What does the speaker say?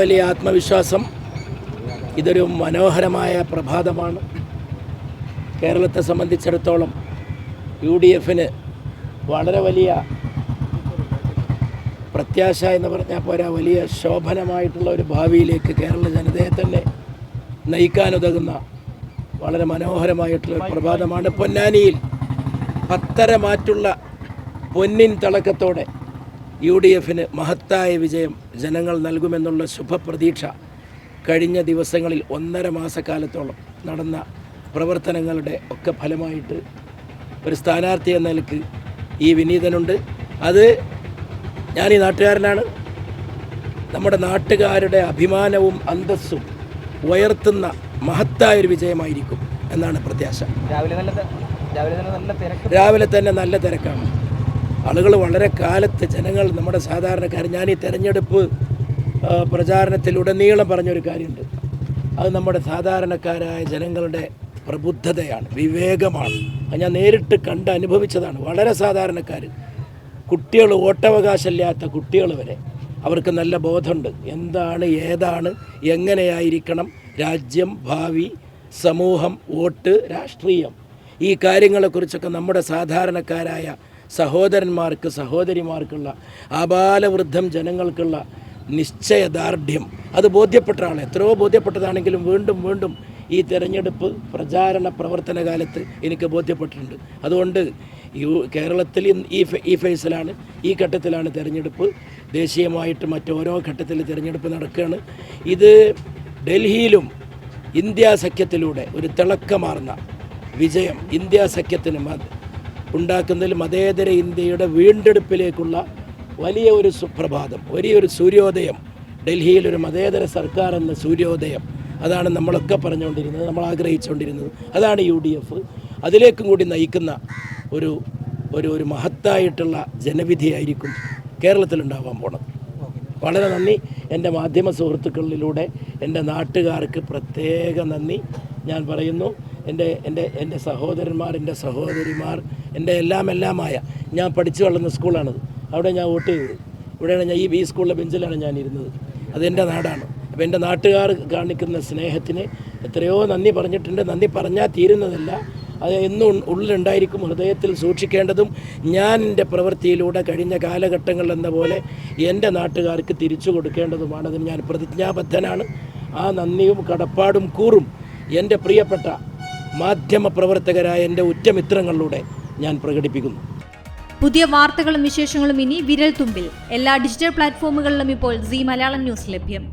വലിയ ആത്മവിശ്വാസം. ഇതൊരു മനോഹരമായ പ്രഭാതമാണ്. കേരളത്തെ സംബന്ധിച്ചിടത്തോളം UDFന് വളരെ വലിയ പ്രത്യാശ എന്ന് പറഞ്ഞാൽ പോരാ, വലിയ ശോഭനമായിട്ടുള്ള ഒരു ഭാവിയിലേക്ക് കേരള ജനതയെ തന്നെ നയിക്കാനുതകുന്ന വളരെ മനോഹരമായിട്ടുള്ള ഒരു പ്രഭാതമാണ്. പൊന്നാനിയിൽ 10 മാറ്റുള്ള പൊന്നിൻ തിളക്കത്തോടെ UDFന് മഹത്തായ വിജയം ജനങ്ങൾ നൽകുമെന്നുള്ള ശുഭപ്രതീക്ഷ കഴിഞ്ഞ ദിവസങ്ങളിൽ 1.5 മാസക്കാലത്തോളം നടന്ന പ്രവർത്തനങ്ങളുടെ ഒക്കെ ഫലമായിട്ട് ഒരു സ്ഥാനാർത്ഥി എന്ന നിലക്ക് ഈ വിനീതനുണ്ട്. അത് ഞാൻ ഈ നാട്ടുകാരനാണ്. നമ്മുടെ നാട്ടുകാരുടെ അഭിമാനവും അന്തസ്സും ഉയർത്തുന്ന മഹത്തായൊരു വിജയമായിരിക്കും എന്നാണ് പ്രത്യാശ. രാവിലെ തന്നെ നല്ല തിരക്കാണ്. ആളുകൾ വളരെ കാലത്ത്, ജനങ്ങൾ, നമ്മുടെ സാധാരണക്കാർ, ഞാൻ ഈ തെരഞ്ഞെടുപ്പ് പ്രചാരണത്തിലുടനീളം പറഞ്ഞൊരു കാര്യമുണ്ട്. അത് നമ്മുടെ സാധാരണക്കാരായ ജനങ്ങളുടെ പ്രബുദ്ധതയാണ്, വിവേകമാണ്. അത് ഞാൻ നേരിട്ട് കണ്ട് അനുഭവിച്ചതാണ്. വളരെ സാധാരണക്കാർ, കുട്ടികൾ, വോട്ടവകാശമില്ലാത്ത കുട്ടികൾ വരെ അവർക്ക് നല്ല ബോധമുണ്ട്. എന്താണ്, ഏതാണ്, എങ്ങനെയായിരിക്കണം രാജ്യം, ഭാവി, സമൂഹം, വോട്ട്, രാഷ്ട്രീയം, ഈ കാര്യങ്ങളെക്കുറിച്ചൊക്കെ നമ്മുടെ സാധാരണക്കാരായ സഹോദരന്മാർക്ക്, സഹോദരിമാർക്കുള്ള, ആബാലവൃദ്ധം ജനങ്ങൾക്കുള്ള നിശ്ചയദാർഢ്യം അത് ബോധ്യപ്പെട്ടതാണ്. എത്രയോ ബോധ്യപ്പെട്ടതാണെങ്കിലും വീണ്ടും വീണ്ടും ഈ തെരഞ്ഞെടുപ്പ് പ്രചാരണ പ്രവർത്തന കാലത്ത് എനിക്ക് ബോധ്യപ്പെട്ടിട്ടുണ്ട്. അതുകൊണ്ട് കേരളത്തിൽ ഈ ഫേസിലാണ്, ഈ ഘട്ടത്തിലാണ് തെരഞ്ഞെടുപ്പ്. ദേശീയമായിട്ട് മറ്റോരോ ഘട്ടത്തിൽ തെരഞ്ഞെടുപ്പ് നടക്കുകയാണ്. ഇത് ഡൽഹിയിലും ഇന്ത്യ സഖ്യത്തിലൂടെ ഒരു തിളക്കമാർന്ന വിജയം ഇന്ത്യ സഖ്യത്തിന് ഉണ്ടാക്കുന്നതിൽ മതേതര ഇന്ത്യയുടെ വീണ്ടെടുപ്പിലേക്കുള്ള വലിയ ഒരു സുപ്രഭാതം, വലിയൊരു സൂര്യോദയം. ഡൽഹിയിലൊരു മതേതര സർക്കാർ എന്ന സൂര്യോദയം, അതാണ് നമ്മളൊക്കെ പറഞ്ഞുകൊണ്ടിരുന്നത്, നമ്മൾ ആഗ്രഹിച്ചുകൊണ്ടിരുന്നത്. അതാണ് UDF. അതിലേക്കും കൂടി നയിക്കുന്ന ഒരു ഒരു ഒരു മഹത്തായിട്ടുള്ള ജനവിധിയായിരിക്കും കേരളത്തിലുണ്ടാവാൻ പോണത്. വളരെ നന്ദി. എൻ്റെ മാധ്യമ സുഹൃത്തുക്കളിലൂടെ എൻ്റെ നാട്ടുകാർക്ക് പ്രത്യേക നന്ദി ഞാൻ പറയുന്നു. എൻ്റെ സഹോദരന്മാർ, എൻ്റെ സഹോദരിമാർ, എൻ്റെ എല്ലാമായ, ഞാൻ പഠിച്ചു വളർന്ന സ്കൂളാണത്. അവിടെ ഞാൻ വോട്ട് ചെയ്തത്. ഇവിടെയാണ് ഞാൻ ഈ സ്കൂളിലെ ബെഞ്ചിലാണ് ഞാൻ ഇരുന്നത്. അതെൻ്റെ നാടാണ്. അപ്പോൾ എൻ്റെ നാട്ടുകാർ കാണിക്കുന്ന സ്നേഹത്തിന് എത്രയോ നന്ദി പറഞ്ഞിട്ടുണ്ട്. നന്ദി പറഞ്ഞാൽ തീരുന്നതല്ല, അത് എന്നും ഉള്ളിലുണ്ടായിരിക്കും, ഹൃദയത്തിൽ സൂക്ഷിക്കേണ്ടതും. ഞാൻ എൻ്റെ പ്രവൃത്തിയിലൂടെ കഴിഞ്ഞ കാലഘട്ടങ്ങളിൽ എന്ന പോലെ എൻ്റെ നാട്ടുകാർക്ക് തിരിച്ചു കൊടുക്കേണ്ടതുമാണ്. അതിന് ഞാൻ പ്രതിജ്ഞാബദ്ധനാണ്. ആ നന്ദിയും കടപ്പാടും കൂറും എൻ്റെ പ്രിയപ്പെട്ട മാധ്യമ പ്രവർത്തകരായ എൻ്റെ ഉറ്റമിത്രങ്ങളിലൂടെ ഞാൻ പ്രകടിപ്പിക്കുന്നു. പുതിയ വാർത്തകളും വിശേഷങ്ങളും ഇനി വിരൽ തുമ്പിൽ. എല്ലാ ഡിജിറ്റൽ പ്ലാറ്റ്ഫോമുകളിലും ഇപ്പോൾ സീ മലയാളം ന്യൂസ് ലഭ്യം.